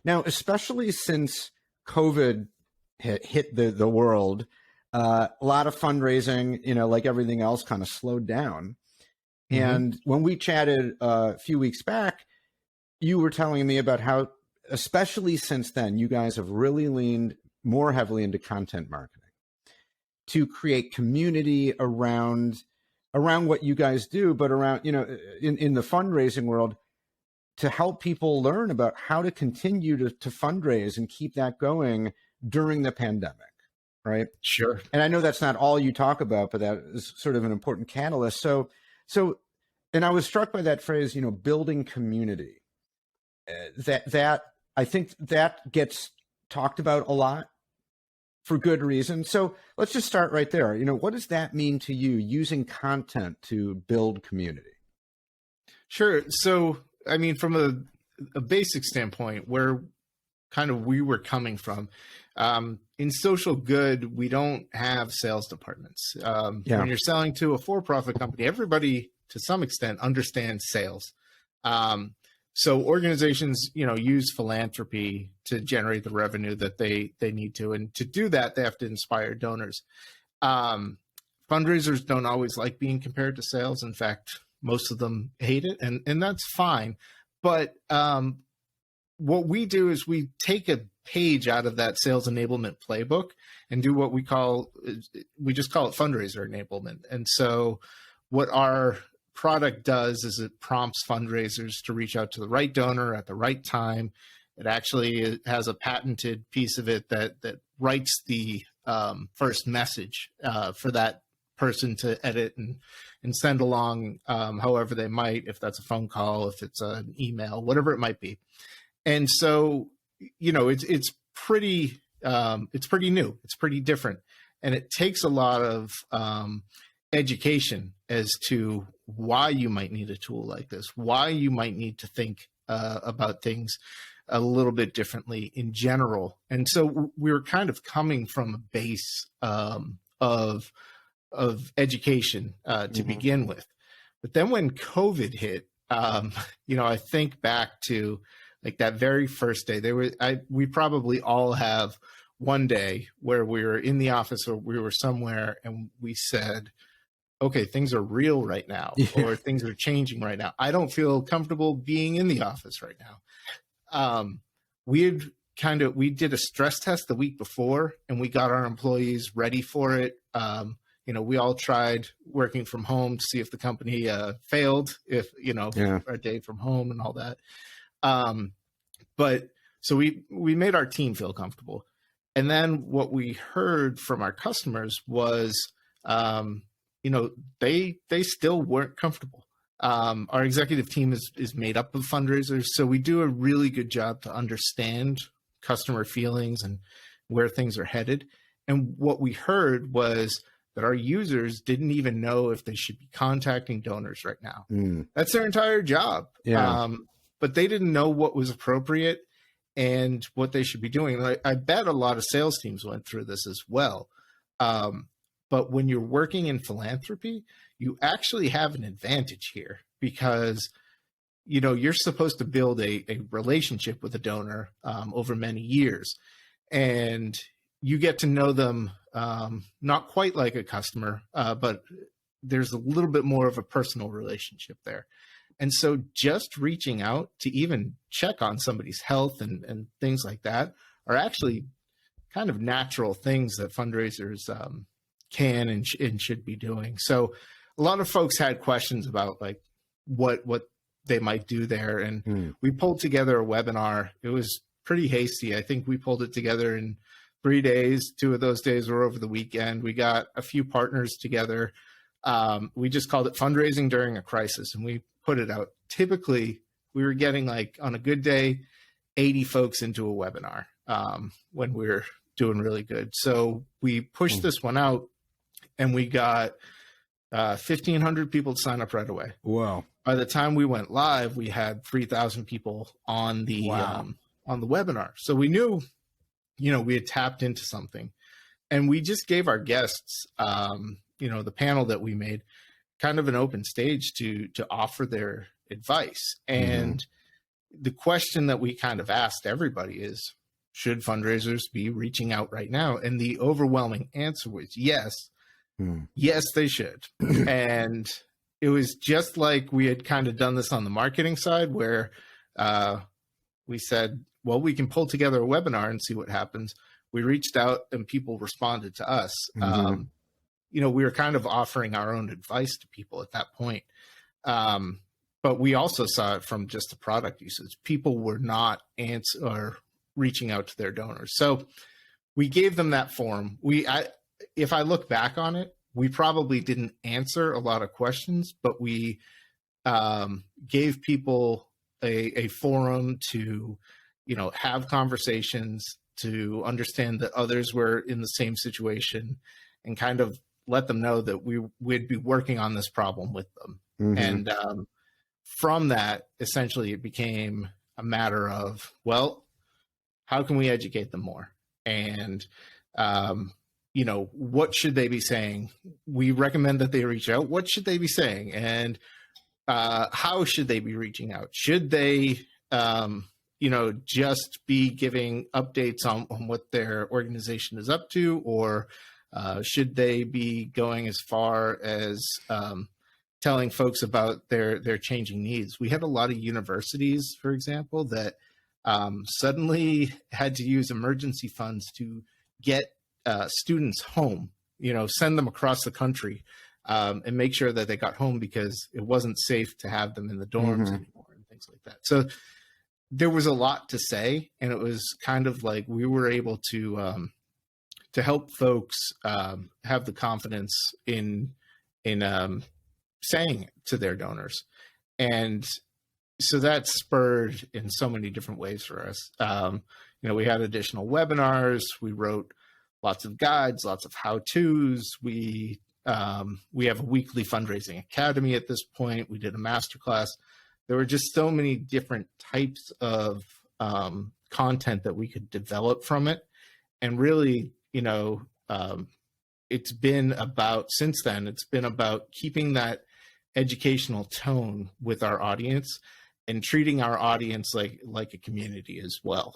Now, especially since COVID hit the world, a lot of fundraising, like everything else, kind of slowed down. Mm-hmm. And when we chatted a few weeks back, you were telling me about how, especially since then, you guys have really leaned more heavily into content marketing to create community around what you guys do, but around, in the fundraising world, to help people learn about how to continue to fundraise and keep that going during the pandemic, right? Sure. And I know that's not all you talk about, but that is sort of an important catalyst. So, and I was struck by that phrase, building community. That I think that gets talked about a lot for good reason. So let's just start right there. What does that mean to you, using content to build community? Sure. So, I mean, from a basic standpoint, where kind of we were coming from, in social good, we don't have sales departments. When you're selling to a for-profit company, everybody to some extent understands sales. So organizations, use philanthropy to generate the revenue that they need to. And to do that, they have to inspire donors. Fundraisers don't always like being compared to sales. In fact, most of them hate it, and that's fine. But what we do is we take a page out of that sales enablement playbook and do what we just call it fundraiser enablement. And so what our product does is it prompts fundraisers to reach out to the right donor at the right time. It actually has a patented piece of it that writes the first message for that person to edit and send along however they might, if that's a phone call, if it's an email, whatever it might be. And so, it's pretty new. It's pretty different. And it takes a lot of education as to why you might need a tool like this, why you might need to think about things a little bit differently in general. And so we were kind of coming from a base of education to begin with. But then when COVID hit, I think back to like that very first day. We probably all have one day where we were in the office or we were somewhere and we said, okay, things are real right now, or things are changing right now. I don't feel comfortable being in the office right now. We did a stress test the week before and we got our employees ready for it. We all tried working from home to see if the company failed, a day from home and all that. But so we made our team feel comfortable. And then what we heard from our customers was, they still weren't comfortable. Our executive team is made up of fundraisers. So we do a really good job to understand customer feelings and where things are headed. And what we heard was that our users didn't even know if they should be contacting donors right now. That's their entire job. But they didn't know what was appropriate and what they should be doing. I bet a lot of sales teams went through this as well. But when you're working in philanthropy, you actually have an advantage here because, you're supposed to build a relationship with a donor over many years. And you get to know them not quite like a customer, but there's a little bit more of a personal relationship there. And so just reaching out to even check on somebody's health and things like that are actually kind of natural things that fundraisers can and should be doing. So a lot of folks had questions about like what they might do there. And we pulled together a webinar. It was pretty hasty. I think we pulled it together in 3 days. 2 of those days were over the weekend. We got a few partners together. We just called it Fundraising During a Crisis, and we put it out. Typically, we were getting like on a good day, 80 folks into a webinar when we were doing really good. So we pushed this one out and we got 1,500 people to sign up right away. Wow. By the time we went live, we had 3,000 people on the webinar. So we knew, we had tapped into something, and we just gave our guests, the panel that we made, kind of an open stage to offer their advice. And the question that we kind of asked everybody is, should fundraisers be reaching out right now? And the overwhelming answer was yes. Yes, they should. And it was just like we had kind of done this on the marketing side, where we said, well, we can pull together a webinar and see what happens. We reached out and people responded to us. We were kind of offering our own advice to people at that point. But we also saw it from just the product usage. People were not reaching out to their donors. So we gave them that forum. If I look back on it, we probably didn't answer a lot of questions, but we gave people a forum to, have conversations, to understand that others were in the same situation, and kind of let them know that we'd be working on this problem with them. And from that, essentially, it became a matter of, well, how can we educate them more? And what should they be saying? We recommend that they reach out. What should they be saying? And how should they be reaching out? Should they, just be giving updates on what their organization is up to? Or should they be going as far as telling folks about their changing needs? We had a lot of universities, for example, that suddenly had to use emergency funds to get students home, send them across the country, and make sure that they got home because it wasn't safe to have them in the dorms anymore and things like that. So there was a lot to say, and it was kind of like we were able to help folks have the confidence in saying it to their donors. And so that spurred in so many different ways for us. We had additional webinars. We wrote lots of guides, lots of how-tos. We have a weekly fundraising academy at this point. We did a masterclass. There were just so many different types of content that we could develop from it. And really, it's been about keeping that educational tone with our audience and treating our audience like a community as well.